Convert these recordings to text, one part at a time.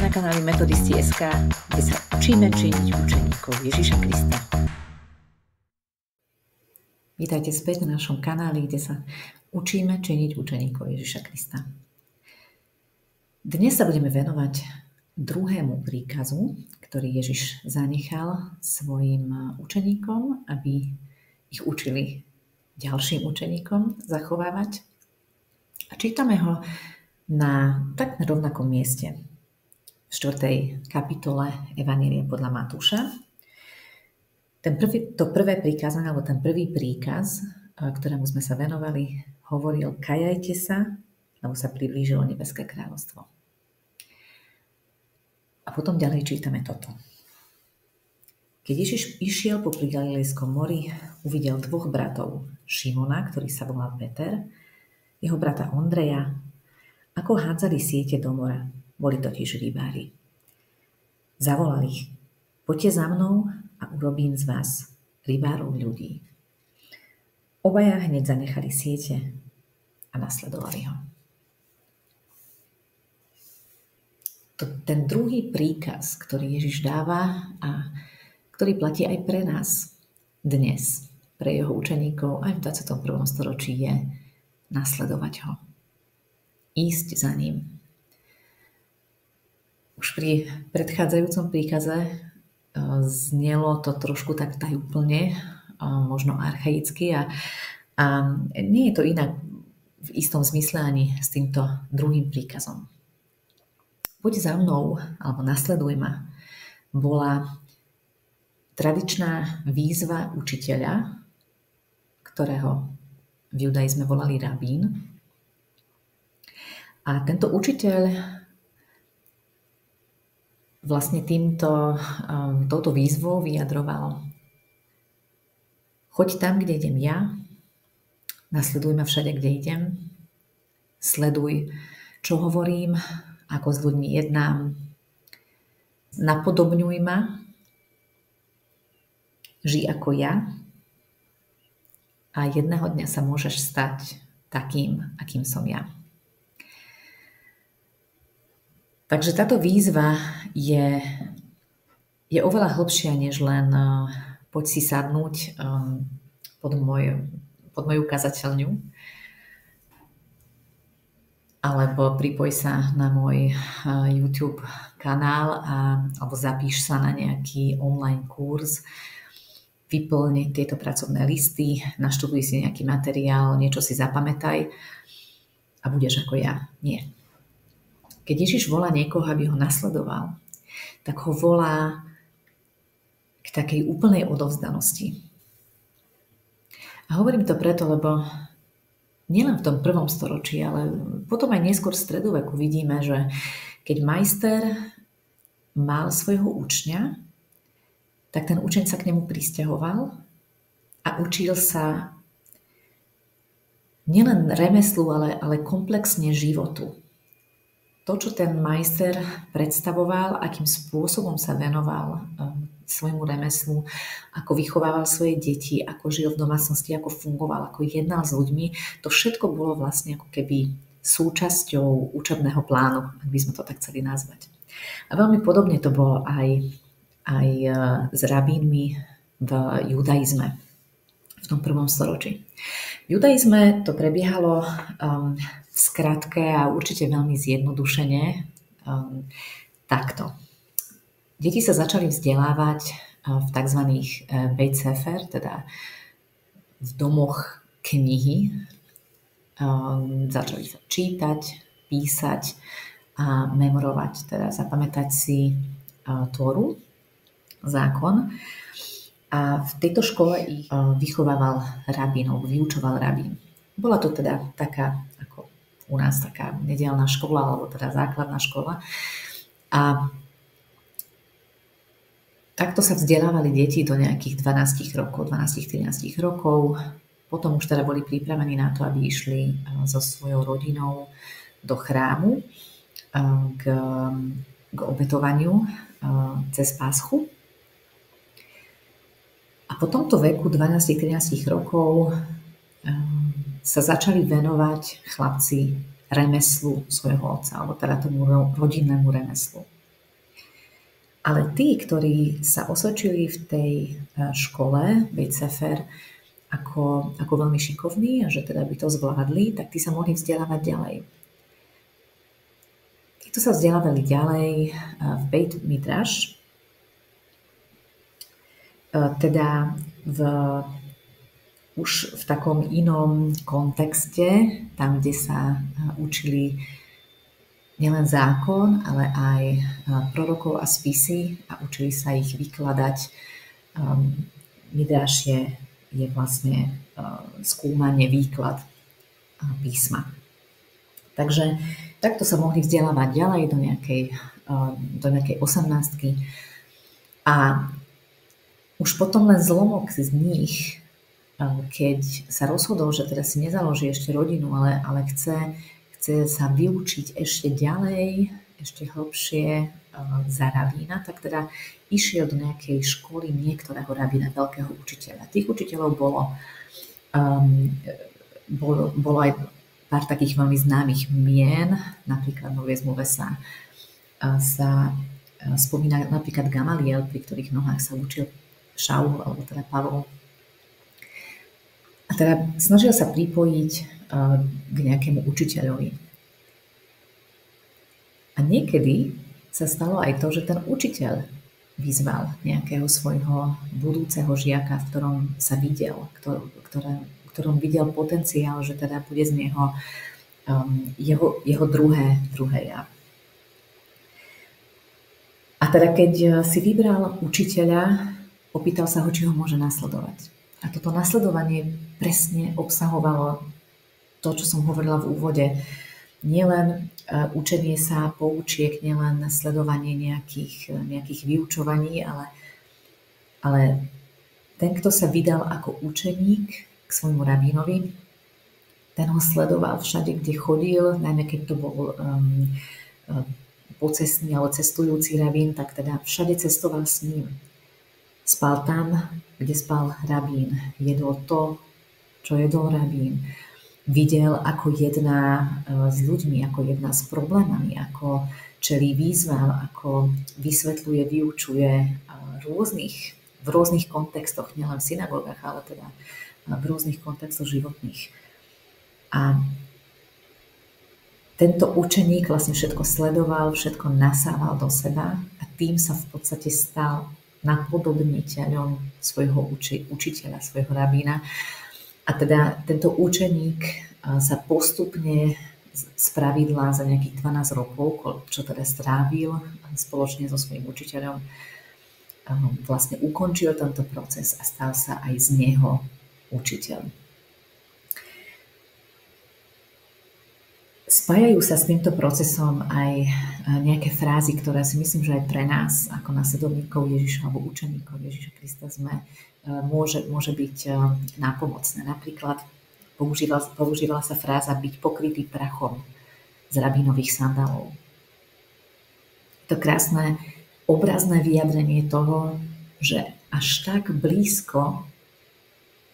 na kanáli Metodisti.sk, kde sa učíme činiť učeníkov Ježiša Krista. Vítajte späť na našom kanáli, kde sa učíme činiť učeníkov Ježiša Krista. Dnes sa budeme venovať druhému príkazu, ktorý Ježiš zanechal svojim učeníkom, aby ich učili ďalším učeníkom zachovávať. A čítame ho na takmer rovnakom mieste v 4. kapitole Evanjelia podľa Matúša. To prvé prikázanie, alebo ten prvý príkaz, ktorému sme sa venovali, hovoril: kajajte sa, lebo sa priblížilo nebeské kráľovstvo. A potom ďalej čítame toto. Keď Ježiš išiel po Galilejskom mori, uvidel dvoch bratov, Šimona, ktorý sa volal Peter, jeho brata Ondreja, ako hádzali siete do mora. Boli totiž rybári. Zavolal ich: poďte za mnou a urobím z vás rybárov ľudí. Obaja hneď zanechali siete a nasledovali ho. Ten druhý príkaz, ktorý Ježiš dáva a ktorý platí aj pre nás dnes, pre jeho učeníkov aj v 21. storočí, je nasledovať ho. Ísť za ním. Už pri predchádzajúcom príkaze znelo to trošku tak tajúplne, možno archaicky a nie je to inak v istom zmysle ani s týmto druhým príkazom. Poď za mnou, alebo nasleduj ma, bola tradičná výzva učiteľa, ktorého v judaizme volali rabín. A tento učiteľ vlastne touto výzvou vyjadroval: choď tam, kde idem ja, nasleduj ma všade, kde idem, sleduj, čo hovorím, ako s ľuďmi jednám, napodobňuj ma, žij ako ja a jedného dňa sa môžeš stať takým, akým som ja. Takže táto výzva je oveľa hlbšia, než len poď si sadnúť pod moju kazateľňu, alebo pripoj sa na môj YouTube kanál alebo zapíš sa na nejaký online kurz, vyplň tieto pracovné listy, naštuduj si nejaký materiál, niečo si zapamätaj a budeš ako ja. Nie. Keď Ježiš volá niekoho, aby ho nasledoval, tak ho volá k takej úplnej odovzdanosti. A hovorím to preto, lebo nielen v tom 1. storočí, ale potom aj neskôr v stredoveku vidíme, že keď majster mal svojho učňa, tak ten učeň sa k nemu prisťahoval a učil sa nielen remeslu, ale komplexne životu. To, čo ten majster predstavoval, akým spôsobom sa venoval svojmu remeslu, ako vychovával svoje deti, ako žil v domácnosti, ako fungoval, ako jednal s ľuďmi, to všetko bolo vlastne ako keby súčasťou učebného plánu, ak by sme to tak chceli nazvať. A veľmi podobne to bolo aj s rabínmi v judaizme v tom 1. storočí. V judaizme to prebiehalo v skratke a určite veľmi zjednodušene takto. Deti sa začali vzdelávať v tzv. Beit Sefer, teda v domoch knihy. Začali sa čítať, písať a memorovať, teda zapamätať si Tóru, zákon. A v tejto škole ich vychovával rabín, vyučoval rabín. Bola to teda taká, ako u nás, taká nedeľná škola, alebo teda základná škola. A takto sa vzdelávali deti do nejakých 12-13 rokov. Potom už teda boli pripravení na to, aby išli so svojou rodinou do chrámu k obetovaniu cez Paschu. A po tomto veku 12-13 rokov sa začali venovať chlapci remeslu svojho otca, alebo teda tomu rodinnému remeslu. Ale tí, ktorí sa osvedčili v tej škole, Beit Sefer, ako veľmi šikovní a že teda by to zvládli, tak tí sa mohli vzdelávať ďalej. Títo sa vzdelávali ďalej v Beit Midrash, teda už v takom inom kontexte, tam, kde sa učili nielen zákon, ale aj prorokov a spisy a učili sa ich vykladať. Midraš je vlastne skúmanie, výklad písma. Takže takto sa mohli vzdelávať ďalej do nejakej 18-ky. A už potom len zlomok z nich, keď sa rozhodol, že teda si nezaloží ešte rodinu, ale chce sa vyučiť ešte ďalej, ešte hlbšie za rabína, tak teda išiel do nejakej školy niektorého rabína, veľkého učiteľa. Tých učiteľov bolo aj pár takých veľmi známych mien, napríklad v Novej zmluve sa spomína napríklad Gamaliel, pri ktorých nohách sa učil Šaul, alebo teda Pavol. A teda snažil sa pripojiť k nejakému učiteľovi. A niekedy sa stalo aj to, že ten učiteľ vyzval nejakého svojho budúceho žiaka, v ktorom sa videl, ktorom videl potenciál, že teda bude z neho jeho druhé ja. A teda keď si vybral učiteľa, opýtal sa ho, či ho môže nasledovať. A toto nasledovanie presne obsahovalo to, čo som hovorila v úvode. Nielen učenie sa poučiek, nielen sledovanie nejakých vyučovaní, ale ten, kto sa vydal ako učeník k svojmu rabínovi, ten ho sledoval všade, kde chodil, najmä keď to bol pocestný alebo cestujúci rabín, tak teda všade cestoval s ním. Spal tam, kde spal rabín. Jedol to, čo jedol rabín. Videl, ako jedná s ľuďmi, ako jedná s problémami, ako čelí výzvam, ako vysvetľuje, vyučuje v rôznych kontextoch, nielen v synagógach, ale teda v rôznych kontextoch životných. A tento učeník vlastne všetko sledoval, všetko nasával do seba a tým sa v podstate stal napodobniteľom svojho učiteľa, svojho rabína. A teda tento učeník sa postupne spravidla za nejakých 12 rokov, čo teda strávil spoločne so svojím učiteľom, vlastne ukončil tento proces a stal sa aj z neho učiteľ. Spájajú sa s týmto procesom aj nejaké frázy, ktoré si myslím, že aj pre nás, ako nasledovníkov Ježiša alebo učeníkov Ježiša Krista môže byť nápomocné. Napríklad používala sa fráza byť pokrytý prachom z rabínových sandálov. To krásne obrazné vyjadrenie toho, že až tak blízko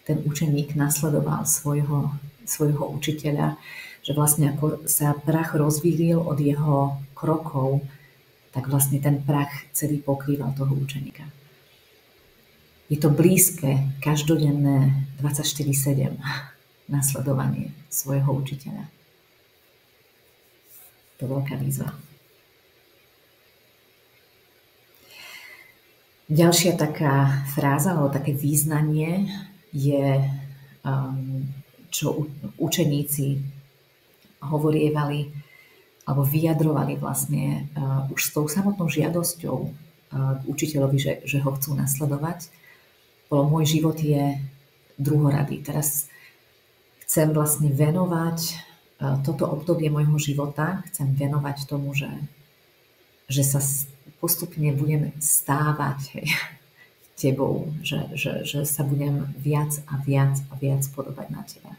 ten učeník nasledoval svojho učiteľa, že vlastne ako sa prach rozvíjil od jeho krokov, tak vlastne ten prach celý pokrýval toho učeníka. Je to blízke, každodenné 24/7 nasledovanie svojho učiteľa. To je veľká výzva. Ďalšia taká fráza alebo také význanie je, čo učeníci hovorievali alebo vyjadrovali vlastne už s tou samotnou žiadosťou k učiteľovi, že ho chcú nasledovať. Môj život je druhoradý. Teraz chcem vlastne venovať toto obdobie môjho života, chcem venovať tomu, že sa postupne budem stávať tebou, že sa budem viac a viac podobať na teba.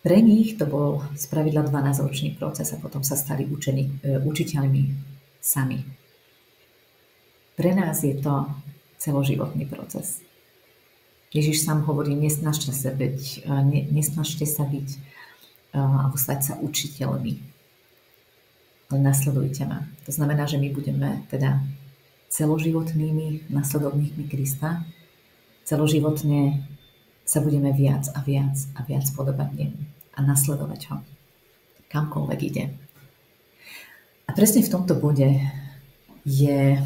Pre nich to bol spravidla 12-ročný proces a potom sa stali učiteľmi sami. Pre nás je to celoživotný proces. Ježiš sám hovorí, nesnažte sa byť alebo stať sa učiteľmi. ale nasledujte ma. To znamená, že my budeme teda celoživotnými nasledovníkmi Krista. Celoživotne sa budeme viac a viac a viac podobať nemu a nasledovať ho, kamkoľvek ide. A presne v tomto bode je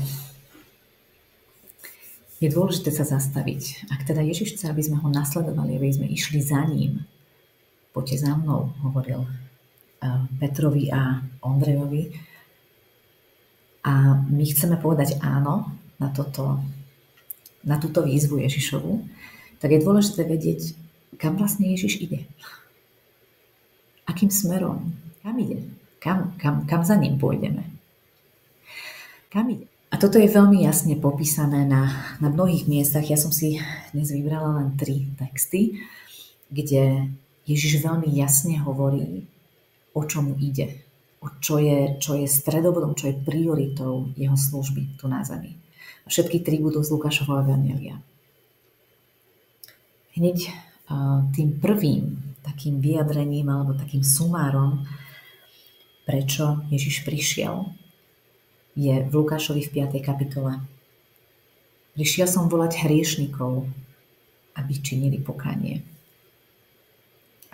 dôležité sa zastaviť. Ak teda Ježiš chce, aby sme ho nasledovali, aby sme išli za ním, poďte za mnou, hovoril Petrovi a Ondrejovi. A my chceme povedať áno na túto výzvu Ježišovu, tak je dôležité vedieť, kam vlastne Ježiš ide. Akým smerom? Kam ide? Kam za ním pôjdeme? Kam ide? A toto je veľmi jasne popísané na mnohých miestach. Ja som si dnes vybrala len 3 texty, kde Ježiš veľmi jasne hovorí, o čomu ide. Čo je stredobodom, čo je prioritou jeho služby tu na zemi. A všetky 3 budú z Lukášovho evanjelia. Hneď tým prvým takým vyjadrením alebo takým sumárom, prečo Ježiš prišiel, je v Lukášovi v 5. kapitole. Prišiel som volať hriešnikov, aby činili pokánie.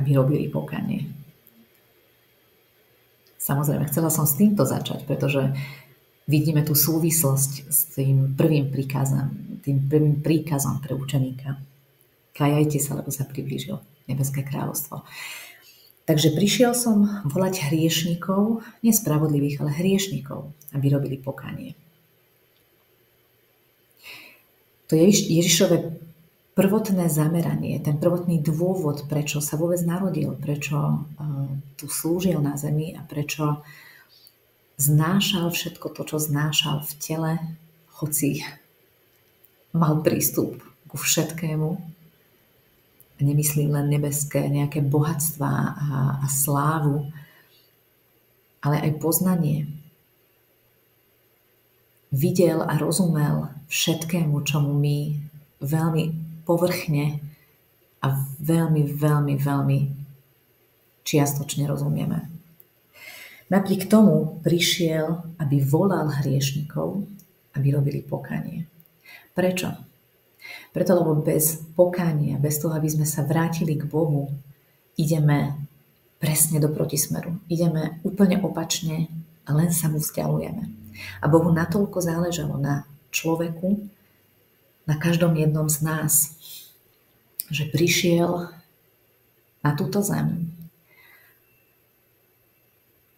Aby robili pokánie. Samozrejme, chcela som s týmto začať, pretože vidíme tú súvislosť s tým prvým príkazom pre učeníka. Kajajte sa, lebo sa priblížil nebeské kráľovstvo. Takže prišiel som volať hriešnikov, nie spravodlivých, ale hriešnikov, aby robili pokánie. To je Ježišové prvotné zameranie, ten prvotný dôvod, prečo sa vôbec narodil, prečo tu slúžil na zemi a prečo znášal všetko to, čo znášal v tele, hoci mal prístup ku všetkému. Nemyslím len nebeské nejaké bohatstva a slávu, ale aj poznanie. Videl a rozumel všetkému, čomu my veľmi povrchne a veľmi, veľmi, veľmi čiastočne rozumieme. Napriek tomu prišiel, aby volal hriešnikov, aby robili pokánie. Prečo? Preto, lebo bez pokánia, bez toho, aby sme sa vrátili k Bohu, ideme presne do protismeru. Ideme úplne opačne a len sa mu vzdialujeme. A Bohu natoľko záležalo na človeku, na každom jednom z nás, že prišiel na túto zem,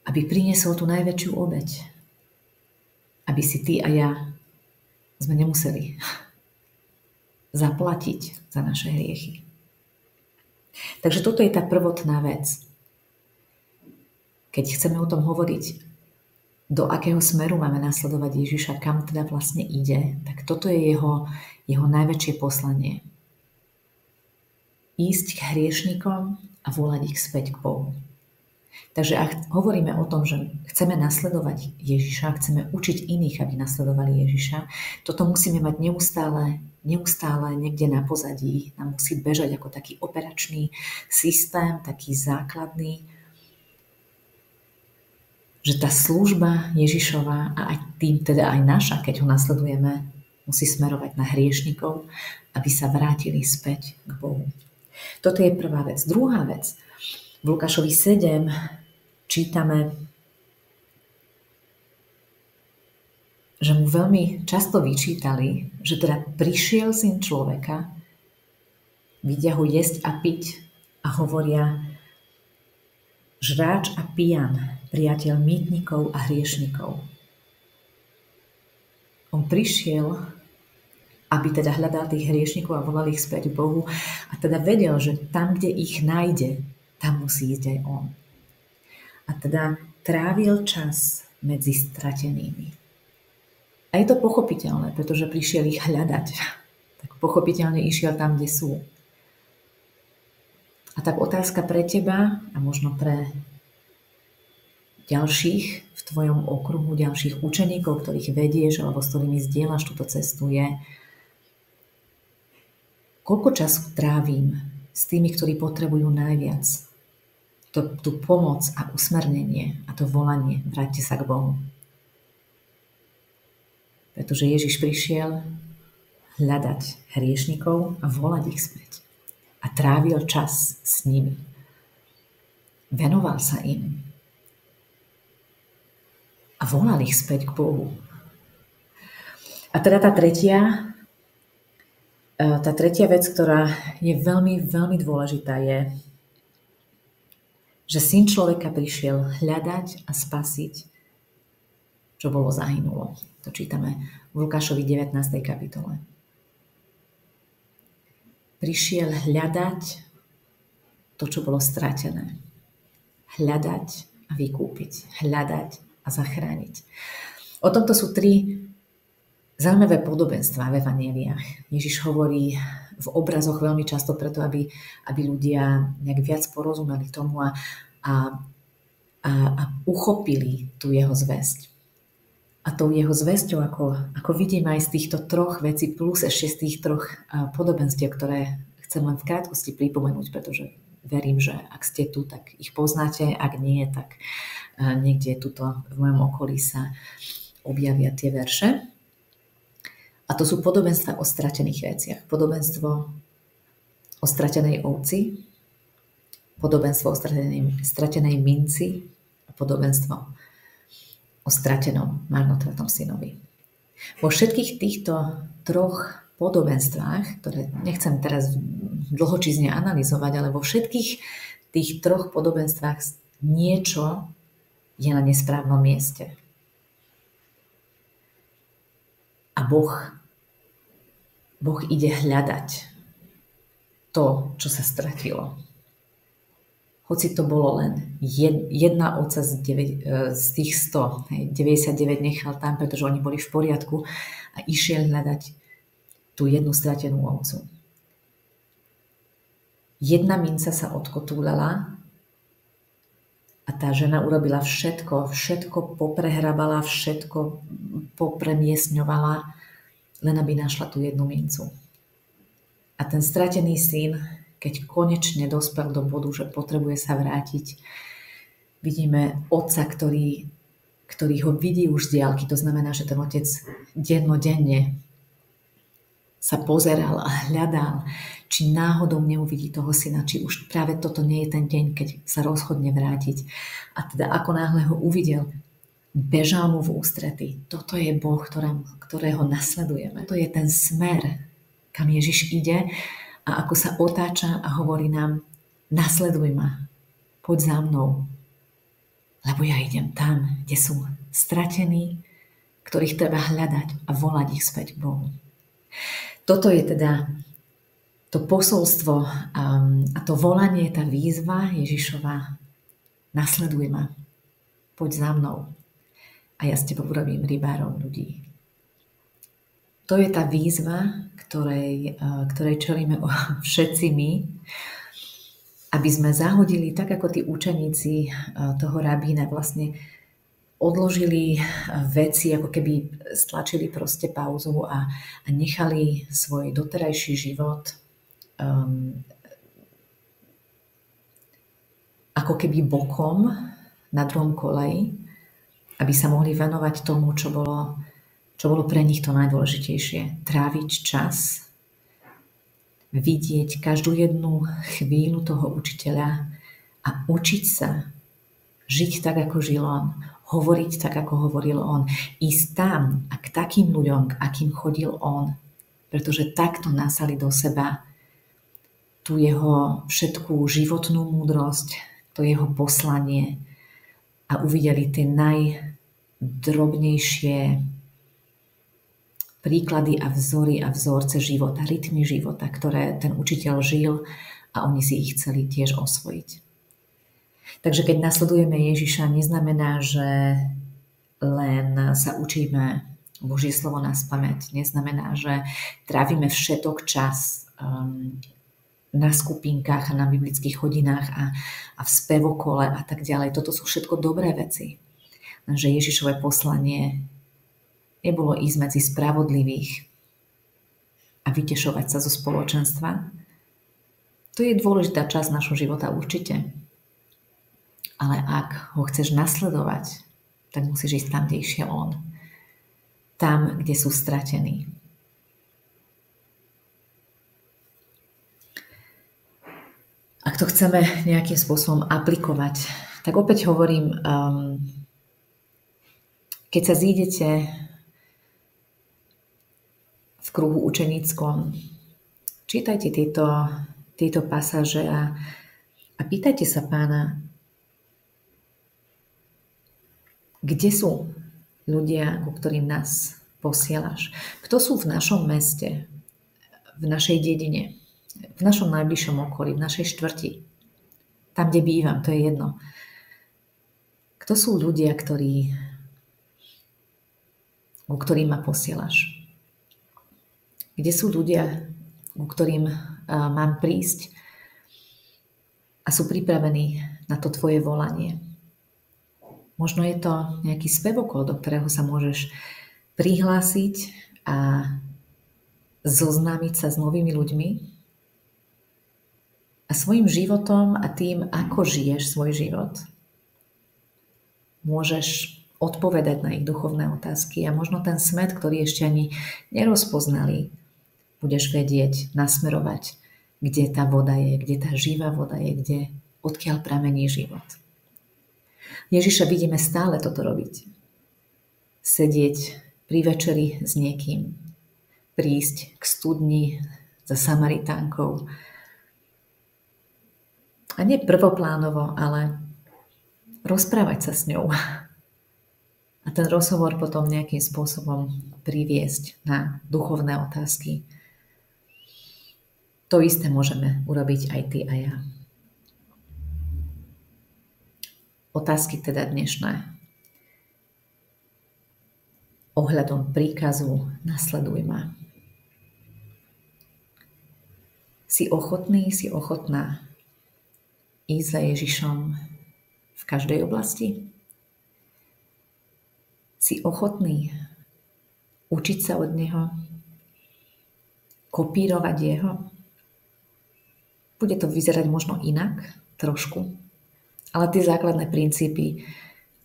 aby priniesol tú najväčšiu obeť. Aby si ty a ja sme nemuseli zaplatiť za naše hriechy. Takže toto je tá prvotná vec. Keď chceme o tom hovoriť, do akého smeru máme nasledovať Ježiša, kam teda vlastne ide, tak toto je jeho najväčšie poslanie. Ísť k hriešnikom a volať ich späť k Bohu. Takže ak hovoríme o tom, že chceme nasledovať Ježiša, chceme učiť iných, aby nasledovali Ježiša, toto musíme mať neustále niekde na pozadí. Nám musí bežať ako taký operačný systém, taký základný, že tá služba Ježišova a aj tým teda aj naša, keď ho nasledujeme, musí smerovať na hriešnikov, aby sa vrátili späť k Bohu. Toto je prvá vec. Druhá vec. V Lukášovi 7 čítame, že mu veľmi často vyčítali, že teda prišiel syn človeka, vidia ho jesť a piť a hovoria žráč a pijan, priateľ mýtnikov a hriešnikov. On prišiel, aby teda hľadal tých hriešnikov a volal ich späť Bohu a teda vedel, že tam, kde ich nájde, tam musí ísť aj on. A teda trávil čas medzi stratenými. A je to pochopiteľné, pretože prišiel ich hľadať. Tak pochopiteľne išiel tam, kde sú. A tak otázka pre teba a možno pre ďalších v tvojom okruhu, ďalších učeníkov, ktorých vedieš alebo s ktorými zdieľaš túto cestu je, koľko času trávim s tými, ktorí potrebujú najviac, tú pomoc a usmernenie a to volanie, vráťte sa k Bohu. Pretože Ježiš prišiel hľadať hriešnikov a volať ich späť. A trávil čas s nimi. Venoval sa im. A volal ich späť k Bohu. A teda tá tretia vec, ktorá je veľmi, veľmi dôležitá, je, že Syn človeka prišiel hľadať a spasiť, čo bolo zahynulo. To čítame v Lukášovi 19. kapitole. Prišiel hľadať to, čo bolo stratené. Hľadať a vykúpiť. Hľadať a zachrániť. O tomto sú 3 zaujímavé podobenstvá v evanjeliách. Ježiš hovorí v obrazoch veľmi často preto, aby ľudia nejak viac porozumeli tomu a uchopili tú jeho zvesť. A tou jeho zvesťou, ako vidím aj z týchto 3 vecí, plus ešte z tých 3 podobenstiev, ktoré chcem len v krátkosti pripomenúť, pretože verím, že ak ste tu, tak ich poznáte, ak nie, tak niekde tuto v mojom okolí sa objavia tie verše. A to sú podobenstva o stratených veciach. Podobenstvo o stratenej ovci, podobenstvo o stratenej minci a podobenstvo o stratenom marnotratnom synovi. Vo všetkých týchto 3 podobenstvách, ktoré nechcem teraz dlhočízne analyzovať, ale vo všetkých tých 3 podobenstvách niečo je na nesprávnom mieste. A Boh ide hľadať to, čo sa stratilo. Hoci to bolo len jedna ovca z tých 100, 99 nechal tam, pretože oni boli v poriadku a išiel hľadať tú jednu stratenú ovcu. Jedna minca sa odkotúľala a tá žena urobila všetko poprehrabala, všetko popremiesňovala, len aby našla tú jednu mincu. A ten stratený syn, keď konečne dospel do bodu, že potrebuje sa vrátiť, vidíme otca, ktorý ho vidí už z diaľky. To znamená, že ten otec dennodenne sa pozeral a hľadal, či náhodou neuvidí toho syna, či už práve toto nie je ten deň, keď sa rozhodne vrátiť. A teda ako náhle ho uvidel, bežal mu v ústrety. Toto je Boh, ktorého nasledujeme. To je ten smer, kam Ježiš ide a ako sa otáča a hovorí nám, nasleduj ma, poď za mnou, lebo ja idem tam, kde sú stratení, ktorých treba hľadať a volať ich späť k Bohu. Toto je teda to posolstvo a to volanie, tá výzva Ježišova, nasleduj ma, poď za mnou a ja s tebou urobím rybárom ľudí. To je tá výzva, ktorej čelíme všetci my, aby sme zahodili, tak ako tí učeníci toho rabína vlastne odložili veci, ako keby stlačili proste pauzu a nechali svoj doterajší život ako keby bokom na druhom koleji, aby sa mohli venovať tomu, čo bolo pre nich to najdôležitejšie. Tráviť čas, vidieť každú jednu chvíľu toho učiteľa a učiť sa žiť tak, ako žil on, hovoriť tak, ako hovoril on, ísť tam a k takým ľuďom, k akým chodil on, pretože takto nasali do seba tú jeho všetkú životnú múdrosť, to jeho poslanie a uvideli tie najdrobnejšie príklady a vzory a vzorce života, rytmy života, ktoré ten učiteľ žil a oni si ich chceli tiež osvojiť. Takže keď nasledujeme Ježiša, neznamená, že len sa učíme Božie slovo naspamäť. Neznamená, že trávime všetok čas na skupinkách a na biblických hodinách a v spevokole a tak ďalej. Toto sú všetko dobré veci. Lenže Ježišové poslanie nebolo ísť medzi spravodlivých a vytešovať sa zo spoločenstva. To je dôležitá časť našho života určite. Ale ak ho chceš nasledovať, tak musíš ísť tam, kde išiel on. Tam, kde sú stratení. Ak to chceme nejakým spôsobom aplikovať, tak opäť hovorím, keď sa zídete v kruhu učeníckom, čítajte tieto pasáže a pýtajte sa Pána, kde sú ľudia, ku ktorým nás posielaš? Kto sú v našom meste, v našej dedine, v našom najbližšom okolí, v našej štvrti? Tam, kde bývam, to je jedno. Kto sú ľudia, ku ktorým ma posielaš? Kde sú ľudia, ku ktorým mám prísť a sú pripravení na to tvoje volanie? Možno je to nejaký spevokol, do ktorého sa môžeš prihlásiť a zoznámiť sa s novými ľuďmi a svojim životom a tým, ako žiješ svoj život. Môžeš odpovedať na ich duchovné otázky a možno ten smet, ktorý ešte ani nerozpoznali, budeš vedieť nasmerovať, kde tá voda je, kde tá živá voda je, odkiaľ pramení život. Ježiša vidíme stále toto robiť. Sedieť pri večeri s niekým, prísť k studni za Samaritánkou. A nie prvoplánovo, ale rozprávať sa s ňou. A ten rozhovor potom nejakým spôsobom priviesť na duchovné otázky. To isté môžeme urobiť aj ty a ja. Otázky teda dnešné. Ohľadom príkazu nasleduj ma. Si ochotná ísť za Ježišom v každej oblasti? Si ochotný učiť sa od Neho? Kopírovať Jeho? Bude to vyzerať možno inak, trošku, ale tie základné princípy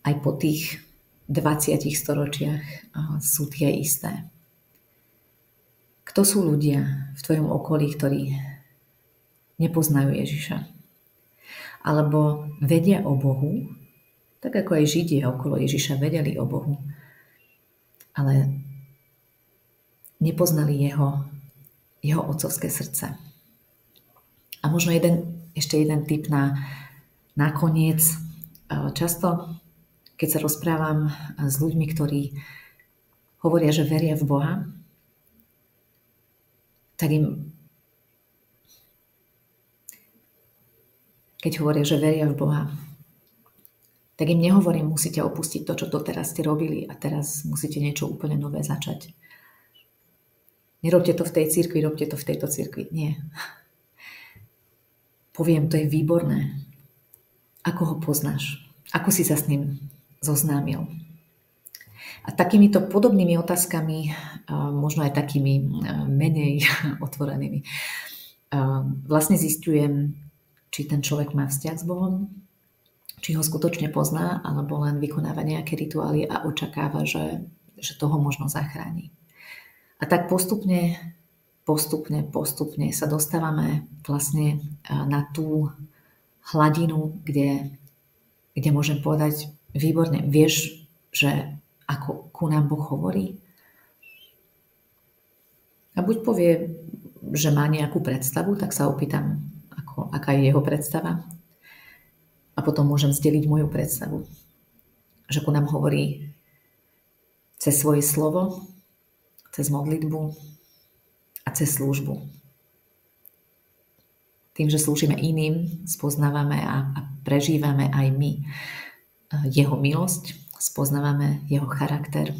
aj po tých 20 storočiach sú tie isté. Kto sú ľudia v tvojom okolí, ktorí nepoznajú Ježiša? Alebo vedia o Bohu, tak ako aj Židia okolo Ježiša vedeli o Bohu, ale nepoznali jeho otcovské srdce. A možno ešte jeden tip na koniec. Často, keď sa rozprávam s ľuďmi, ktorí hovoria, že veria v Boha, tak keď hovoria, že veria v Boha, tak im nehovorím, musíte opustiť to, čo doteraz ste robili a teraz musíte niečo úplne nové začať. Nerobte to v tej cirkvi, robte to v tejto cirkvi. Nie. Poviem, to je výborné. Ako ho poznáš? Ako si sa s ním zoznámil? A takýmito podobnými otázkami, možno aj takými menej otvorenými, vlastne zistujem, či ten človek má vzťah s Bohom, či ho skutočne pozná, alebo len vykonáva nejaké rituály a očakáva, že toho možno zachráni. A tak postupne sa dostávame vlastne na tú hladinu, kde môžem povedať, výborne, vieš, že ako ku nám Boh hovorí? A buď povie, že má nejakú predstavu, tak sa opýtam, aká je jeho predstava. A potom môžem zdeliť moju predstavu. Že ku nám hovorí cez svoje slovo, cez modlitbu a cez službu. Tým, že slúžime iným, spoznávame a prežívame aj my jeho milosť, spoznávame jeho charakter,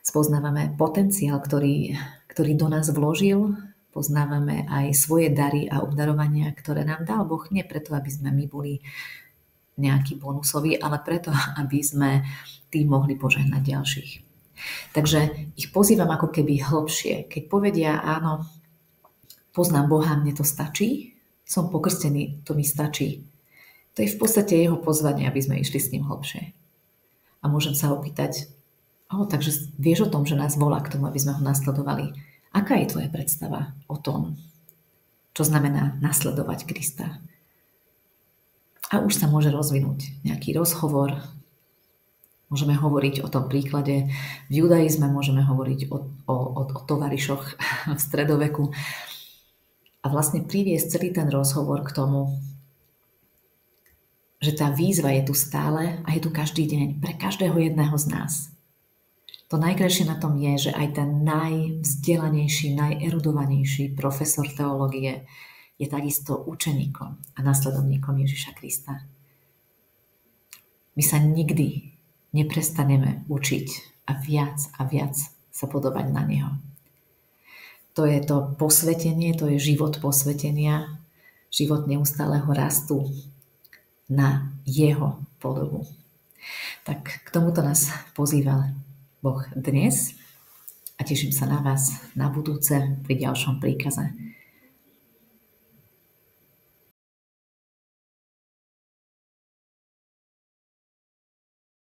spoznávame potenciál, ktorý do nás vložil, poznávame aj svoje dary a obdarovania, ktoré nám dal Boh, nie preto, aby sme my boli nejaký bonusový, ale preto, aby sme tým mohli požehnať ďalších. Takže ich pozývam ako keby hlbšie. Keď povedia, áno, poznám Boha, mne to stačí, som pokrstený, to mi stačí. To je v podstate jeho pozvanie, aby sme išli s ním hlbšie. A môžem sa opýtať, takže vieš o tom, že nás volá k tomu, aby sme ho nasledovali. Aká je tvoja predstava o tom, čo znamená nasledovať Krista? A už sa môže rozvinúť nejaký rozhovor. Môžeme hovoriť o tom príklade v judaizme, môžeme hovoriť o tovarišoch v stredoveku a vlastne priviesť celý ten rozhovor k tomu, že tá výzva je tu stále a je tu každý deň pre každého jedného z nás. To najkrajšie na tom je, že aj ten najvzdelanejší, najerudovanejší profesor teológie je takisto učeníkom a nasledovníkom Ježiša Krista. My sa nikdy neprestaneme učiť a viac sa podobať na Neho. To je to posvetenie, to je život posvetenia, život neustáleho rastu na Jeho podobu. Tak k tomuto nás pozýval Boh dnes a teším sa na vás na budúce pri ďalšom príkaze.